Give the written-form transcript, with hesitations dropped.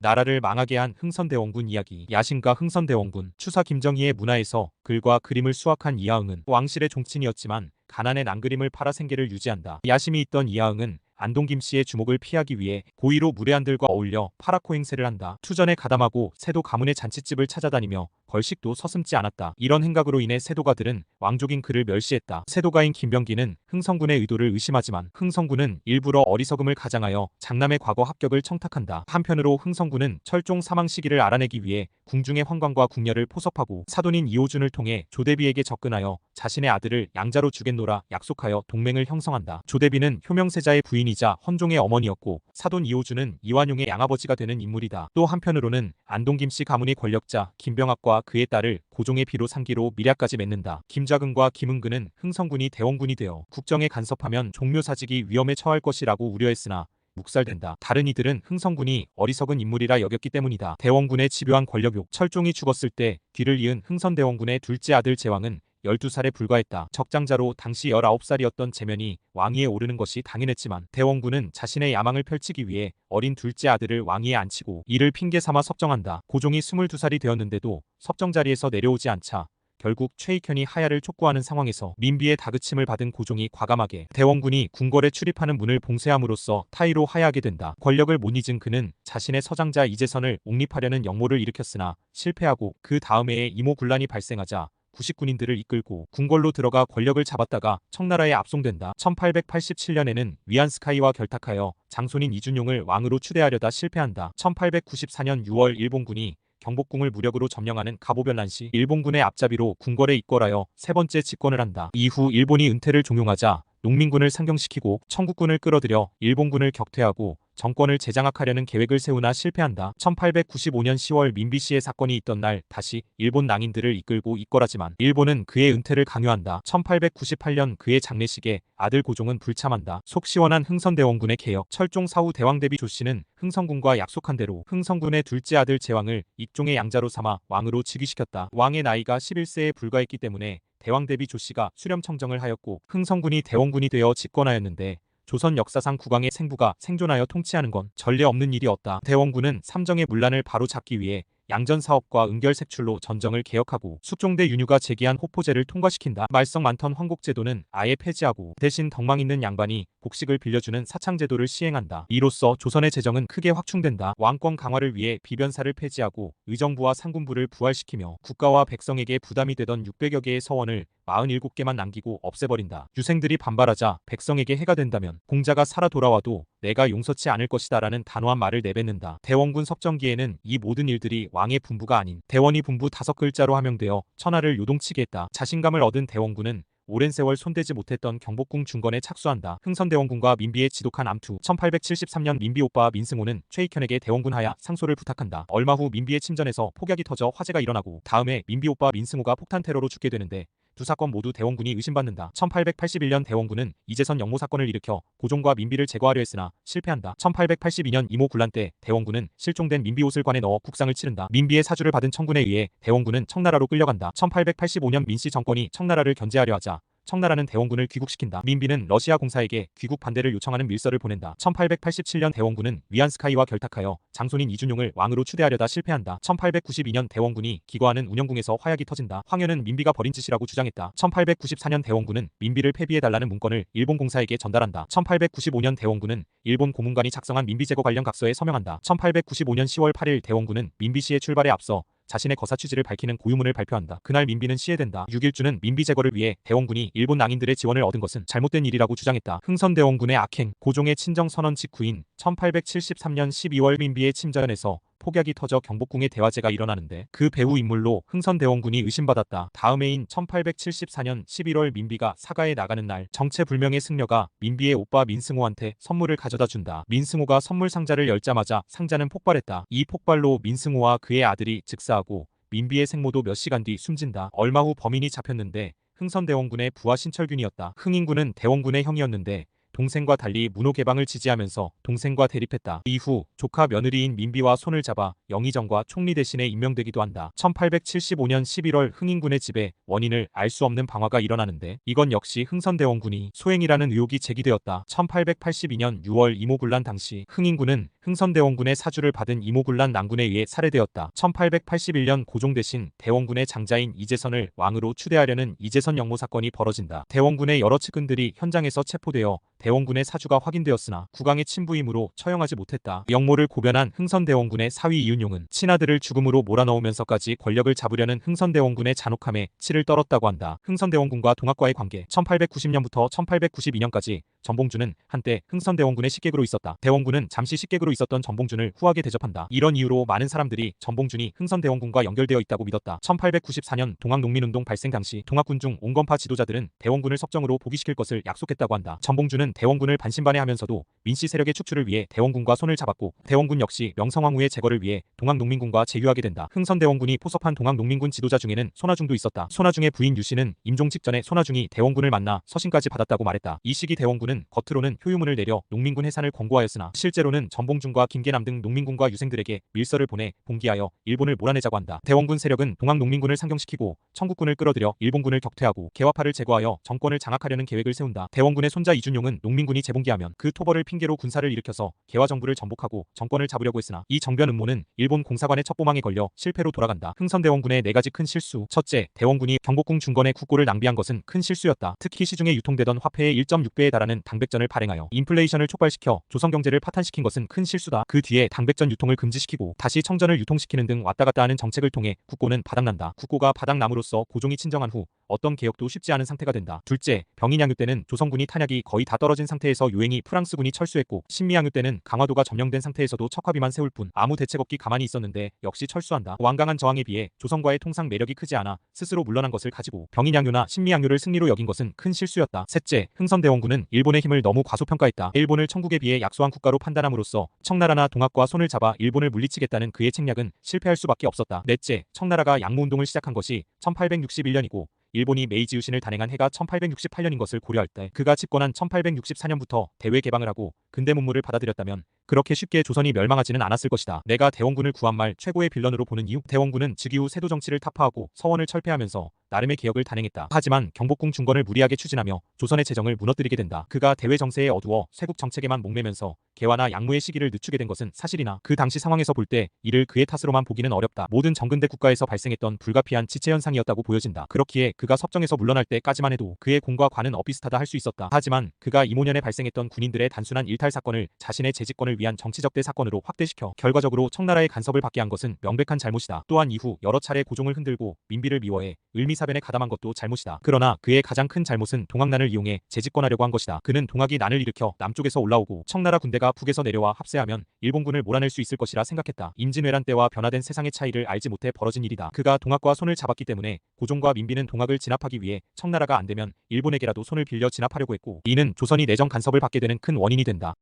나라를 망하게 한 흥선대원군 이야기. 야신가 흥선대원군. 추사 김정희의 문화에서 글과 그림을 수확한 이하응은 왕실의 종친이었지만 가난의 난그림을 팔아 생계를 유지한다. 야심이 있던 이하응은 안동 김씨의 주목을 피하기 위해 고의로 무례한들과 어울려 파라코 행세를 한다. 투전에 가담하고 세도 가문의 잔치집을 찾아다니며 걸식도 서슴지 않았다. 이런 행각으로 인해 세도가들은 왕족인 그를 멸시했다. 세도가인 김병기는 흥선군의 의도를 의심하지만 흥선군은 일부러 어리석음을 가장하여 장남의 과거 합격을 청탁한다. 한편으로 흥선군은 철종 사망 시기를 알아내기 위해 궁중의 환관과 궁녀를 포섭하고 사돈인 이호준을 통해 조대비에게 접근하여 자신의 아들을 양자로 주겠노라 약속하여 동맹을 형성한다. 조대비는 효명세자의 부인이자 헌종의 어머니였고 사돈 이호준은 이완용의 양아버지가 되는 인물이다. 또 한편으로는 안동 김씨 가문의 권력자 김병학과 그의 딸을 고종의 피로 상기로 밀약까지 맺는다. 김좌근과 김은근은 흥선군이 대원군이 되어 국정에 간섭하면 종묘사직이 위험에 처할 것이라고 우려했으나 묵살된다. 다른 이들은 흥선군이 어리석은 인물이라 여겼기 때문이다. 대원군의 집요한 권력욕. 철종이 죽었을 때 뒤를 이은 흥선대원군의 둘째 아들 제왕은 12살에 불과했다. 적장자로 당시 19살이었던 제면이 왕위에 오르는 것이 당연했지만 대원군은 자신의 야망을 펼치기 위해 어린 둘째 아들을 왕위에 앉히고 이를 핑계 삼아 섭정한다. 고종이 22살이 되었는데도 섭정 자리에서 내려오지 않자 결국 최익현이 하야를 촉구하는 상황에서 민비의 다그침을 받은 고종이 과감하게 대원군이 궁궐에 출입하는 문을 봉쇄함으로써 타의로 하야하게 된다. 권력을 못 잊은 그는 자신의 서장자 이재선을 옹립하려는 역모를 일으켰으나 실패하고 그 다음 해에 이모군란이 발생하자 구식군인들을 이끌고 궁궐로 들어가 권력을 잡았다가 청나라에 압송된다. 1887년에는 위안스카이와 결탁하여 장손인 이준용을 왕으로 추대하려다 실패한다. 1894년 6월 일본군이 경복궁을 무력으로 점령하는 가보변란 시 일본군의 앞잡이로 궁궐에 입궐하여 세 번째 집권을 한다. 이후 일본이 은퇴를 종용하자 농민군을 상경시키고 청국군을 끌어들여 일본군을 격퇴하고 정권을 재장악하려는 계획을 세우나 실패한다. 1895년 10월 민비씨의 사건이 있던 날 다시 일본 낭인들을 이끌고 입궐하지만 일본은 그의 은퇴를 강요한다. 1898년 그의 장례식에 아들 고종은 불참한다. 속 시원한 흥선대원군의 개혁. 철종 사후 대왕대비 조씨는 흥선군과 약속한 대로 흥선군의 둘째 아들 제왕을 익종의 양자로 삼아 왕으로 즉위시켰다. 왕의 나이가 11세에 불과했기 때문에 대왕대비 조씨가 수렴청정을 하였고 흥선군이 대원군이 되어 집권하였는데 조선 역사상 국왕의 생부가 생존하여 통치하는 건 전례 없는 일이었다. 대원군은 삼정의 문란을 바로잡기 위해 양전사업과 은결색출로 전정을 개혁하고 숙종대 윤유가 제기한 호포제를 통과시킨다. 말썽 많던 황곡제도는 아예 폐지하고 대신 덕망 있는 양반이 곡식을 빌려주는 사창제도를 시행한다. 이로써 조선의 재정은 크게 확충된다. 왕권 강화를 위해 비변사를 폐지하고 의정부와 상군부를 부활시키며 국가와 백성에게 부담이 되던 600여 개의 서원을 47개만 남기고 없애버린다. 유생들이 반발하자 백성에게 해가 된다면 공자가 살아 돌아와도 내가 용서치 않을 것이다 라는 단호한 말을 내뱉는다. 대원군 섭정기에는 이 모든 일들이 왕의 분부가 아닌 대원이 분부 5글자로 함영되어 천하를 요동치게 했다. 자신감을 얻은 대원군은 오랜 세월 손대지 못했던 경복궁 중건에 착수한다. 흥선대원군과 민비의 지독한 암투. 1873년 민비 오빠 민승호는 최익현에게 대원군 하야 상소를 부탁한다. 얼마 후 민비의 침전에서 폭약이 터져 화재가 일어나고 다음해 민비 오빠 민승호가 폭탄 테러로 죽게 되는데 두 사건 모두 대원군이 의심받는다. 1881년 대원군은 이재선 역모 사건을 일으켜 고종과 민비를 제거하려 했으나 실패한다. 1882년 이모 군란 때 대원군은 실종된 민비 옷을 관에 넣어 국상을 치른다. 민비의 사주를 받은 청군에 의해 대원군은 청나라로 끌려간다. 1885년 민씨 정권이 청나라를 견제하려 하자 청나라는 대원군을 귀국시킨다. 민비는 러시아 공사에게 귀국 반대를 요청하는 밀서를 보낸다. 1887년 대원군은 위안스카이와 결탁하여 장손인 이준용을 왕으로 추대하려다 실패한다. 1892년 대원군이 기거하는 운영궁에서 화약이 터진다. 황현은 민비가 벌인 짓이라고 주장했다. 1894년 대원군은 민비를 폐비해달라는 문건을 일본 공사에게 전달한다. 1895년 대원군은 일본 고문관이 작성한 민비 제거 관련 각서에 서명한다. 1895년 10월 8일 대원군은 민비씨의 출발에 앞서 자신의 거사 취지를 밝히는 고유문을 발표한다. 그날 민비는 시해된다. 6일주는 민비 제거를 위해 대원군이 일본 낭인들의 지원을 얻은 것은 잘못된 일이라고 주장했다. 흥선대원군의 악행. 고종의 친정선언 직후인 1873년 12월 민비의 침전에서 폭약이 터져 경복궁에 대화제가 일어나는데 그 배후 인물로 흥선대원군이 의심받았다. 다음 해인 1874년 11월 민비가 사가에 나가는 날 정체불명의 승려가 민비의 오빠 민승호한테 선물을 가져다 준다. 민승호가 선물 상자를 열자마자 상자는 폭발했다. 이 폭발로 민승호와 그의 아들이 즉사하고 민비의 생모도 몇 시간 뒤 숨진다. 얼마 후 범인이 잡혔는데 흥선대원군의 부하 신철균이었다. 흥인군은 대원군의 형이었는데 동생과 달리 문호 개방을 지지하면서 동생과 대립했다. 이후 조카 며느리인 민비와 손을 잡아 영의정과 총리 대신에 임명되기도 한다. 1875년 11월 흥인군의 집에 원인을 알 수 없는 방화가 일어나는데 이건 역시 흥선대원군이 소행이라는 의혹이 제기되었다. 1882년 6월 이모군란 당시 흥인군은 흥선대원군의 사주를 받은 이모굴란 낭군에 의해 살해되었다. 1881년 고종 대신 대원군의 장자인 이재선을 왕으로 추대하려는 이재선 역모 사건이 벌어진다. 대원군의 여러 측근들이 현장에서 체포되어 대원군의 사주가 확인되었으나 국왕의 친부이므로 처형하지 못했다. 역모를 고변한 흥선대원군의 사위 이윤용은 친아들을 죽음으로 몰아넣으면서까지 권력을 잡으려는 흥선대원군의 잔혹함에 치를 떨었다고 한다. 흥선대원군과 동학과의 관계 1890년부터 1892년까지 전봉준은 한때 흥선대원군의 식객으로 있었다. 대원군은 잠시 식객으로 있었던 전봉준을 후하게 대접한다. 이런 이유로 많은 사람들이 전봉준이 흥선대원군과 연결되어 있다고 믿었다. 1894년 동학농민운동 발생 당시 동학군중 온건파 지도자들은 대원군을 석정으로 복위시킬 것을 약속했다고 한다. 전봉준은 대원군을 반신반의하면서도 민씨 세력의 축출을 위해 대원군과 손을 잡았고 대원군 역시 명성황후의 제거를 위해 동학농민군과 제휴하게 된다. 흥선대원군이 포섭한 동학농민군 지도자 중에는 손아중도 있었다. 손아중의 부인 유씨는 임종 직전에 손아중이 대원군을 만나 서신까지 받았다고 말했다. 이 시기 대원군은 겉으로는 효유문을 내려 농민군 해산을 권고하였으나 실제로는 전봉준과 김계남 등 농민군과 유생들에게 밀서를 보내 봉기하여 일본을 몰아내자고 한다. 대원군 세력은 동학농민군을 상경시키고 청국군을 끌어들여 일본군을 격퇴하고 개화파를 제거하여 정권을 장악하려는 계획을 세운다. 대원군의 손자 이준용은 농민군이 재봉기하면 그 토벌을 핑계로 군사를 일으켜서 개화 정부를 전복하고 정권을 잡으려고 했으나 이 정변 음모는 일본 공사관의 첩보망에 걸려 실패로 돌아간다. 흥선대원군의 네 가지 큰 실수. 첫째, 대원군이 경복궁 중건의 국고를 낭비한 것은 큰 실수였다. 특히 시중에 유통되던 화폐의 1.6배에 달하는 당백전을 발행하여 인플레이션을 촉발시켜 조선 경제를 파탄시킨 것은 큰 실수다. 그 뒤에 당백전 유통을 금지시키고 다시 청전을 유통시키는 등 왔다갔다 하는 정책을 통해 국고는 바닥난다. 국고가 바닥남으로써 고종이 친정한 후 어떤 개혁도 쉽지 않은 상태가 된다. 둘째, 병인양요 때는 조선군이 탄약이 거의 다 떨어진 상태에서 요행이 프랑스군이 철수했고 신미양요 때는 강화도가 점령된 상태에서도 척화비만 세울 뿐 아무 대책 없기 가만히 있었는데 역시 철수한다. 완강한 저항에 비해 조선과의 통상 매력이 크지 않아 스스로 물러난 것을 가지고 병인양요나 신미양요를 승리로 여긴 것은 큰 실수였다. 셋째, 흥선대원군은 일본의 힘을 너무 과소평가했다. 일본을 천국에 비해 약소한 국가로 판단함으로써 청나라나 동학과 손을 잡아 일본을 물리치겠다는 그의 책략은 실패할 수밖에 없었다. 넷째, 청나라가 양무운동을 시작한 것이 1861년이고 일본이 메이지 유신을 단행한 해가 1868년인 것을 고려할 때 그가 집권한 1864년부터 대외 개방을 하고 근대 문물을 받아들였다면 그렇게 쉽게 조선이 멸망하지는 않았을 것이다. 내가 대원군을 구한 말 최고의 빌런으로 보는 이유. 대원군은 즉위 후 세도 정치를 타파하고 서원을 철폐하면서 나름의 개혁을 단행했다. 하지만 경복궁 중건을 무리하게 추진하며 조선의 재정을 무너뜨리게 된다. 그가 대외 정세에 어두워 쇄국 정책에만 목매면서 개화나 양무의 시기를 늦추게 된 것은 사실이나 그 당시 상황에서 볼 때 이를 그의 탓으로만 보기는 어렵다. 모든 정근대 국가에서 발생했던 불가피한 지체 현상이었다고 보여진다. 그렇기에 그가 섭정에서 물러날 때까지만 해도 그의 공과 관은 엇비슷하다 할 수 있었다. 하지만 그가 이모년에 발생했던 군인들의 단순한 일탈 사건을 자신의 재집권을 위한 정치적 대 사건으로 확대시켜 결과적으로 청나라의 간섭을 받게 한 것은 명백한 잘못이다. 또한 이후 여러 차례 고종을 흔들고 민비를 미워해 을미사변에 가담한 것도 잘못이다. 그러나 그의 가장 큰 잘못은 동학난을 이용해 재집권하려고 한 것이다. 그는 동학이 난을 일으켜 남쪽에서 올라오고 청나라 군대가 북에서 내려와 합세하면 일본군을 몰아낼 수 있을 것이라 생각했다. 임진왜란 때와 변화된 세상의 차이를 알지 못해 벌어진 일이다. 그가 동학과 손을 잡았기 때문에 고종과 민비는 동학을 진압하기 위해 청나라가 안되면 일본에게라도 손을 빌려 진압하려고 했고 이는 조선이 내정 간섭을 받게 되는 큰 원인이 된다.